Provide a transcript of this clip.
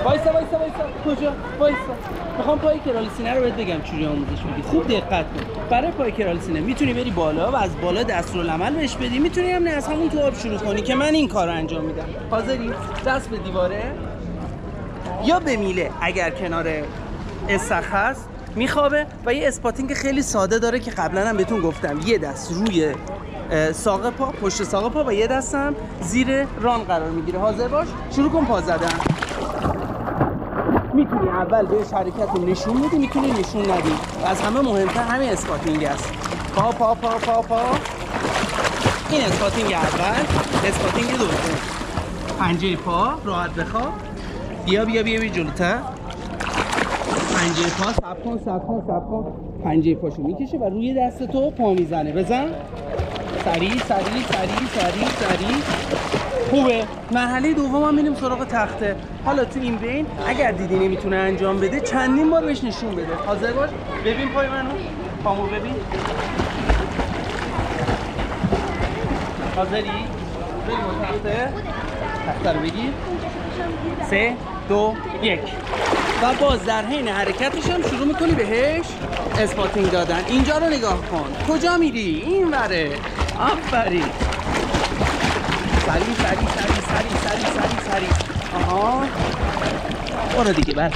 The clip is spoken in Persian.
وایسا کجا؟ وایسا. میخوام پای کرال سینه رو بهت بگم چجوری آموزش میدی. خوب دقت کن. برای پای کرال سینه میتونی بری بالا و از بالا دستورالعمل بهش بدی، میتونی هم نه از همون تو آب شروع کنی که من این کارو انجام میدم. حاضری؟ دست به دیواره یا به میله اگر کنار استخر هست میخوابه و یه اسپاتینگ خیلی ساده داره که قبلا هم بهتون گفتم. یه دست روی ساق پا، پشت ساق پا و یه دستم زیر ران قرار میگیره. حاضر باش، شروع کن پا زدن. میتونی اول بهش حرکت رو نشون بدی، میتونی نشون ندی. و از همه مهمتر همین اسپاتینگ است. پا پا پا پا پا. این اسپاتینگ اول. اسپاتینگ دوم. پنجه پا راحت بخواب. بیا جلوتر. پنجه پا صبر کن. پنجه پاشو میکشه و روی دست تو پا میزنه. بزن. سریع. خوبه. مرحله دوم هم میریم سراغ تخته. حالا تو این بین اگر دیدی نمیتونه انجام بده چندین بار بهش نشون بده. حاضر باش. ببین پای منو. پامو ببین. حاضری؟ بریم تخته رو بگیر. 3 2 1 و باز در حین حرکتش هم شروع میکنی بهش اسپاتینگ دادن. اینجا رو نگاه کن. کجا میری؟ این وره. آفرین. سریع. آها. برو دیگه.